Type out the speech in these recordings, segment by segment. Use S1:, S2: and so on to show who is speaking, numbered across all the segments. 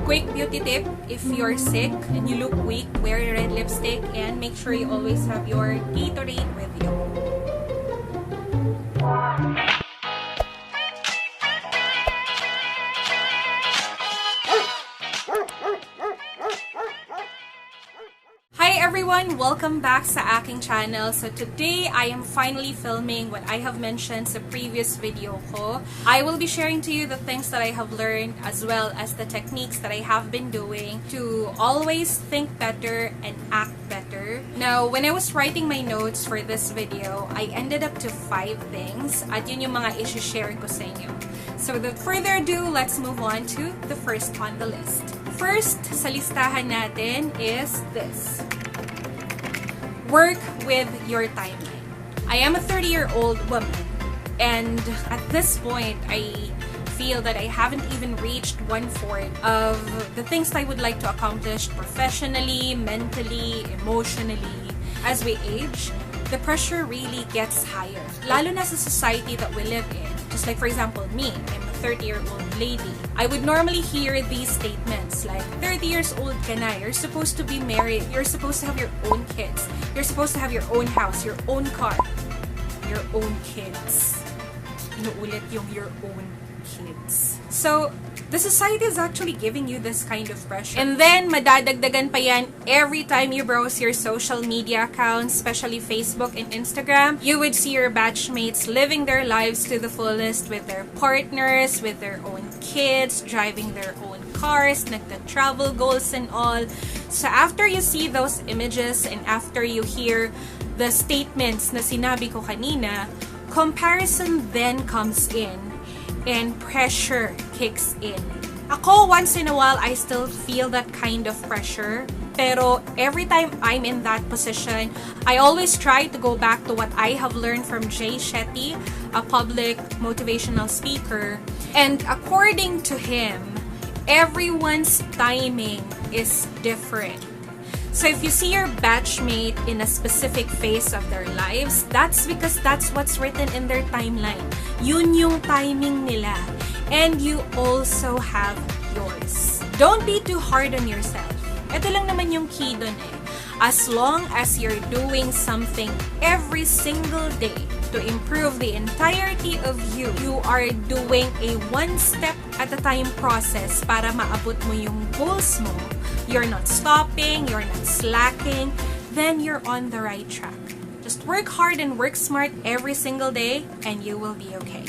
S1: Quick beauty tip, if you're sick and you look weak, wear red lipstick and make sure you always have your Gatorade with you. Hi everyone! Welcome back sa aking channel. So today, I am finally filming what I have mentioned sa previous video ko. I will be sharing to you the things that I have learned as well as the techniques that I have been doing to always think better and act better. Now, when I was writing my notes for this video, I ended up to 5 things at yun yung mga isi-share ko sa inyo. So without further ado, let's move on to the first on the list. First sa listahan natin is this. Work with your timeline. I am a 30-year-old woman, and at this point, I feel that I haven't even reached 1/4 of the things I would like to accomplish professionally, mentally, emotionally. As we age, the pressure really gets higher. Lalo na sa society that we live in. Just like, for example, me, I'm a 30-year-old lady. I would normally hear these statements like, 30 years old ka na, you're supposed to be married, you're supposed to have your own kids, you're supposed to have your own house, your own car, your own kids. Inuulit yung your own kids. So, the society is actually giving you this kind of pressure. And then, madadagdagan pa yan every time you browse your social media accounts, especially Facebook and Instagram. You would see your batchmates living their lives to the fullest with their partners, with their own kids, driving their own cars, nagta-travel goals and all. So after you see those images and after you hear the statements na sinabi ko kanina, comparison then comes in and pressure kicks in. Ako, once in a while, I still feel that kind of pressure. Pero every time I'm in that position, I always try to go back to what I have learned from Jay Shetty, a public motivational speaker. And according to him, everyone's timing is different. So if you see your batchmate in a specific phase of their lives, that's because that's what's written in their timeline. Yun yung timing nila. And you also have yours. Don't be too hard on yourself. Ito lang naman yung key dun eh. As long as you're doing something every single day to improve the entirety of you, you are doing a one step at a time process para maabot mo yung goals mo. You're not stopping, you're not slacking, then you're on the right track. Just work hard and work smart every single day and you will be okay.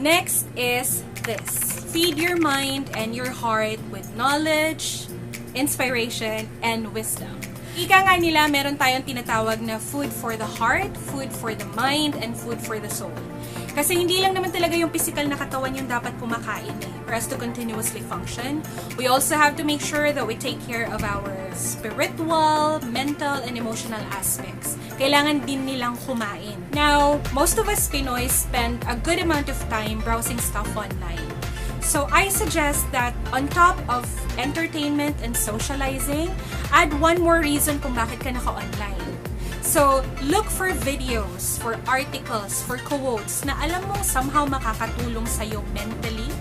S1: Next is this. Feed your mind and your heart with knowledge, inspiration, and wisdom. Ika nga nila, meron tayong tinatawag na food for the heart, food for the mind, and food for the soul. Kasi hindi lang naman talaga yung physical na katawan yung dapat kumakain eh, for us to continuously function. We also have to make sure that we take care of our spiritual, mental, and emotional aspects. Kailangan din nilang kumain. Now, most of us Pinoy spend a good amount of time browsing stuff online. So I suggest that on top of entertainment and socializing, add one more reason kung bakit ka naka-online. So, look for videos, for articles, for quotes na alam mong somehow makakatulong sa'yo mentally,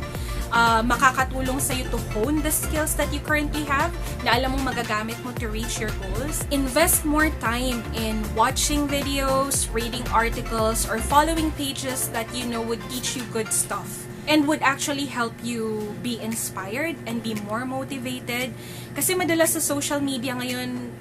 S1: makakatulong sa'yo to hone the skills that you currently have, na alam mong magagamit mo to reach your goals. Invest more time in watching videos, reading articles, or following pages that you know would teach you good stuff and would actually help you be inspired and be more motivated. Kasi madalas sa social media ngayon,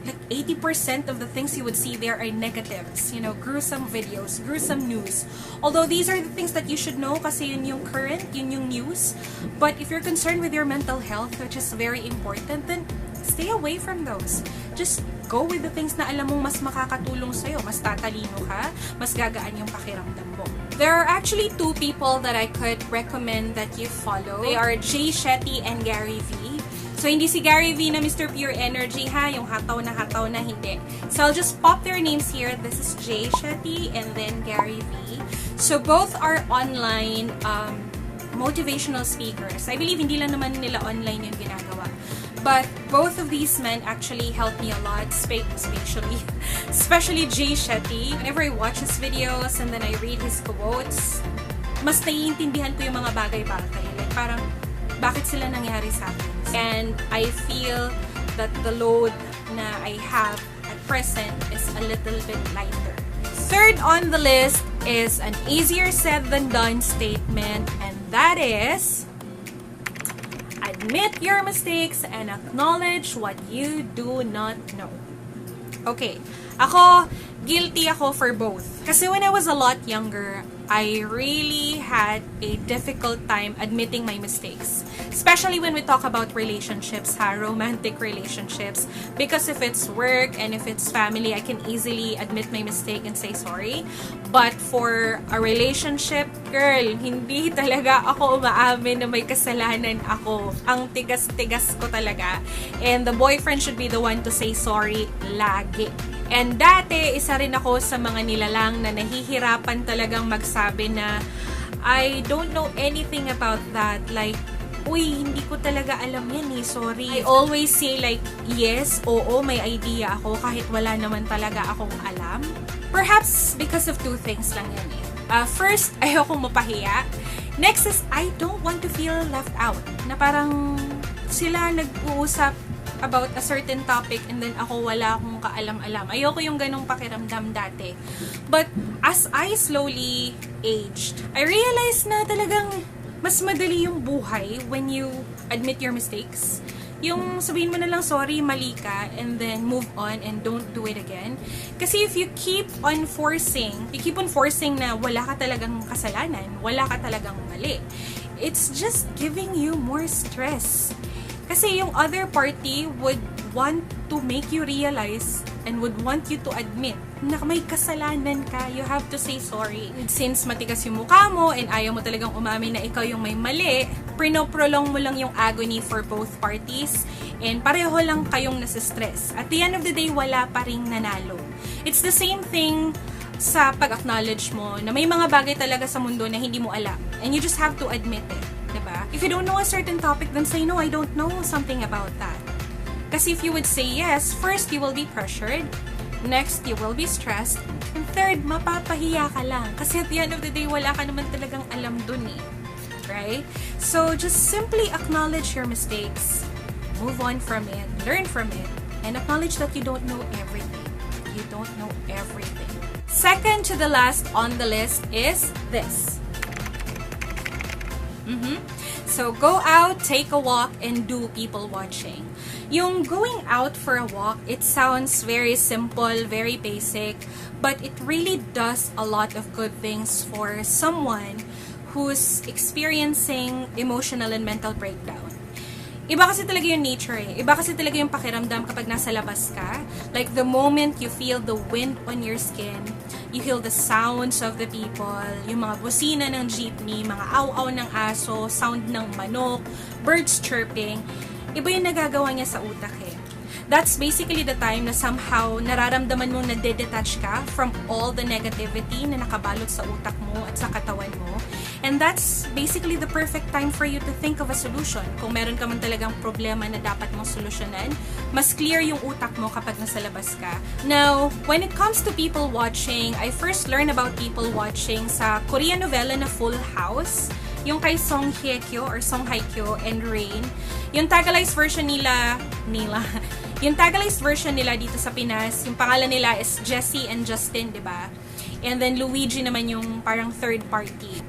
S1: like 80% of the things you would see there are negatives. You know, gruesome videos, gruesome news. Although these are the things that you should know kasi yun yung current, yun yung news. But if you're concerned with your mental health, which is very important, then stay away from those. Just go with the things na alam mong mas makakatulong sa'yo. Mas tatalino ka, mas gagaan yung pakiramdam mo. There are actually 2 people that I could recommend that you follow. They are Jay Shetty and Gary V. So, hindi si Gary V na Mr. Pure Energy ha, yung hataw na hindi. So, I'll just pop their names here. This is Jay Shetty and then Gary V. So, both are online motivational speakers. I believe hindi lang naman nila online yung ginagawa. But both of these men actually helped me a lot, especially Jay Shetty. Whenever I watch his videos and then I read his quotes, mas naiintindihan ko yung mga bagay-bagay. Like parang, bakit sila nangyari sa akin. And I feel that the load na I have at present is a little bit lighter. Third on the list is an easier said than done statement, and that is admit your mistakes and acknowledge what you do not know. Okay, guilty ako for both. Kasi when I was a lot younger, I really had a difficult time admitting my mistakes. Especially when we talk about relationships, romantic relationships. Because if it's work and if it's family, I can easily admit my mistake and say sorry. But for a relationship, girl, hindi talaga ako umaamin na may kasalanan ako. Ang tigas-tigas ko talaga. And the boyfriend should be the one to say sorry lagi. And dati, isa rin ako sa mga nilalang na nahihirapan talagang magsabi na I don't know anything about that. Like, uy, hindi ko talaga alam yan eh, sorry. I always say like, yes, oo, may idea ako kahit wala naman talaga akong alam. Perhaps because of two things lang yan eh. First, ayokong mapahiya. Next is, I don't want to feel left out. Na parang sila nag-uusap about a certain topic and then ako wala akong kaalam-alam. Ayoko yung ganong pakiramdam dati. But as I slowly aged, I realized na talagang mas madali yung buhay when you admit your mistakes. Yung sabihin mo na lang, sorry, mali ka, and then move on and don't do it again. Kasi if you keep on forcing na wala ka talagang kasalanan, wala ka talagang mali, it's just giving you more stress. Kasi yung other party would want to make you realize and would want you to admit na may kasalanan ka. You have to say sorry. Since matigas yung mukha mo and ayaw mo talagang umamin na ikaw yung may mali, prolong mo lang yung agony for both parties and pareho lang kayong nasistress. At the end of the day, wala pa ring nanalo. It's the same thing sa pag-acknowledge mo na may mga bagay talaga sa mundo na hindi mo alam. And you just have to admit it. Diba? If you don't know a certain topic, then say, no, I don't know something about that. Kasi if you would say yes, first, you will be pressured. Next, you will be stressed. And third, mapapahiya ka lang. Kasi at the end of the day, wala ka naman talagang alam dun eh. Right? So, just simply acknowledge your mistakes. Move on from it. Learn from it. And acknowledge that you don't know everything. You don't know everything. Second to the last on the list is this. So, go out, take a walk, and do people watching. Yung going out for a walk, it sounds very simple, very basic, but it really does a lot of good things for someone who's experiencing emotional and mental breakdown. Iba kasi talaga yung nature eh. Iba kasi talaga yung pakiramdam kapag nasa labas ka. Like the moment you feel the wind on your skin, you hear the sounds of the people, yung mga busina ng jeepney, mga aw-aw ng aso, sound ng manok, birds chirping. Iba yung nagagawa niya sa utak eh. That's basically the time na somehow nararamdaman mong nade-detach ka from all the negativity na nakabalot sa utak mo at sa katawan mo. And that's basically the perfect time for you to think of a solution. Kung meron ka man talagang problema na dapat mong solusyonan, mas clear yung utak mo kapag nasa labas ka. Now, when it comes to people watching, I first learned about people watching sa Korean novela na Full House. Yung kay Song Hye-kyo or Song Hye-kyo and Rain. Yung Tagalized version yung Tagalized version nila dito sa Pinas, yung pangalan nila is Jessie and Justin, di ba? And then Luigi naman yung parang third party.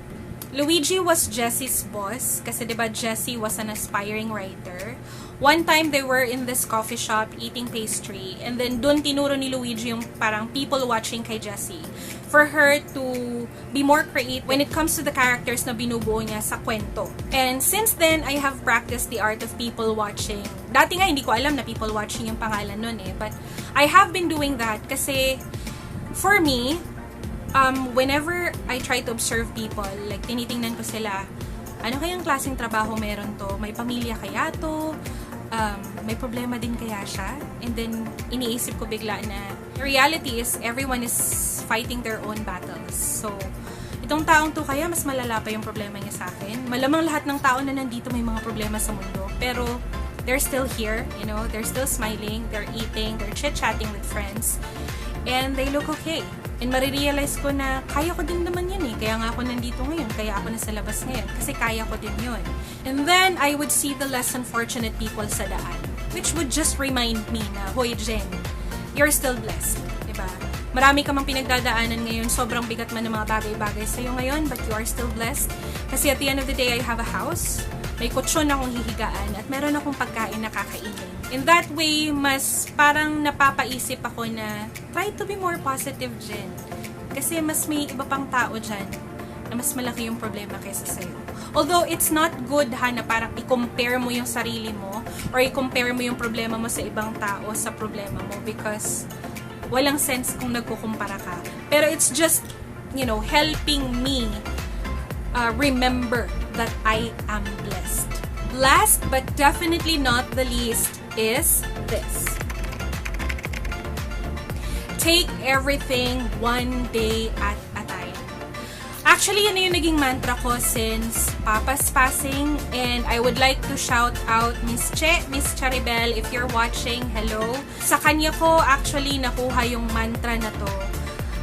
S1: Luigi was Jessie's boss kasi di ba Jessie was an aspiring writer. One time they were in this coffee shop eating pastry and then dun tinuro ni Luigi yung parang people watching kay Jessie for her to be more creative when it comes to the characters na binubuo niya sa kwento. And since then, I have practiced the art of people watching. Dati nga hindi ko alam na people watching yung pangalan nun eh, but I have been doing that kasi for me, whenever I try to observe people, like tinitingnan ko sila, ano kayang klaseng trabaho meron to? May pamilya kaya to? May problema din kaya siya? And then, iniisip ko bigla na the reality is everyone is fighting their own battles. So, itong taong to kaya mas malala pa yung problema niya sa akin. Malamang lahat ng tao na nandito may mga problema sa mundo. Pero, they're still here, you know, they're still smiling, they're eating, they're chit-chatting with friends, and they look okay. And marirealize ko na kaya ko din naman yun eh. Kaya nga ako nandito ngayon. Kaya ako nasa labas ngayon. Kasi kaya ko din yun. And then, I would see the less unfortunate people sa daan. Which would just remind me na, hoy Jen, you're still blessed. Diba? Marami ka mang pinagdadaanan ngayon. Sobrang bigat man ng mga bagay-bagay sa'yo ngayon. But you are still blessed. Kasi at the end of the day, I have a house. May kutsyon akong hihigaan. At meron akong pagkain na kakainin. In that way, mas parang napapaisip ako na try to be more positive, Jen. Kasi mas may iba pang tao dyan na mas malaki yung problema kaysa sa'yo. Although, it's not good ha na parang i-compare mo yung sarili mo or i-compare mo yung problema mo sa ibang tao sa problema mo because walang sense kung nagkukumpara ka. Pero it's just, you know, helping me remember that I am blessed. Last but definitely not the least is this. Take everything one day at a time. Actually, yun na yung naging mantra ko since Papa's passing. And I would like to shout out Miss Charibel, if you're watching, hello. Sa kanya ko actually nakuha yung mantra na to.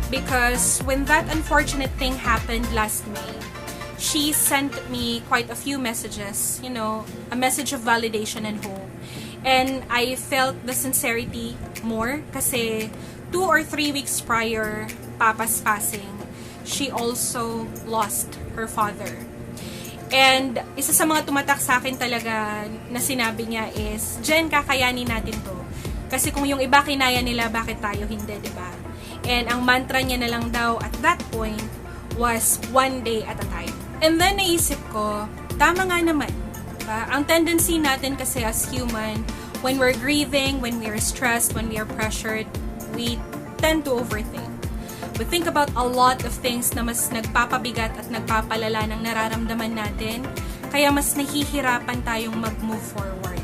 S1: Because when that unfortunate thing happened last May, she sent me quite a few messages, you know, a message of validation and hope. And I felt the sincerity more kasi 2 or 3 weeks prior Papa's passing, she also lost her father. And isa sa mga tumatak sa akin talaga na sinabi niya is, Jen, kakayanin natin to. Kasi kung yung iba kinaya nila, bakit tayo hindi, diba? And ang mantra niya na lang daw at that point was one day at a time. And then naisip ko, tama nga naman. Ang tendency natin kasi as human, when we're grieving, when we are stressed, when we are pressured, we tend to overthink. We think about a lot of things na mas nagpapabigat at nagpapalala ng nararamdaman natin, kaya mas nahihirapan tayong mag-move forward.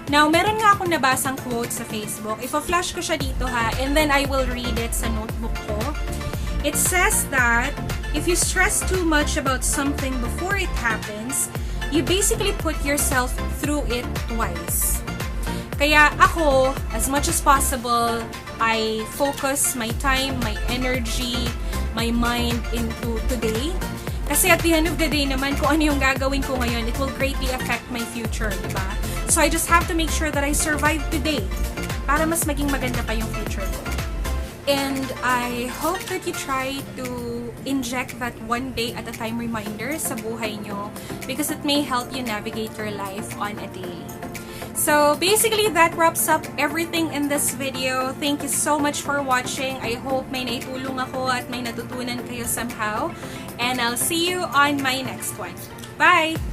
S1: Now, meron nga akong nabasang quote sa Facebook. Ipa-flash ko siya dito ha, and then I will read it sa notebook ko. It says that, if you stress too much about something before it happens, you basically put yourself through it twice. Kaya ako, as much as possible, I focus my time, my energy, my mind into today. Kasi at the end of the day naman, kung ano yung gagawin ko ngayon, it will greatly affect my future, diba? So I just have to make sure that I survive today para mas maging maganda pa yung future ko. And I hope that you try to inject that one day at a time reminder sa buhay nyo because it may help you navigate your life on a daily. So basically, that wraps up everything in this video. Thank you so much for watching. I hope may naitulong ako at may natutunan kayo somehow. And I'll see you on my next one. Bye!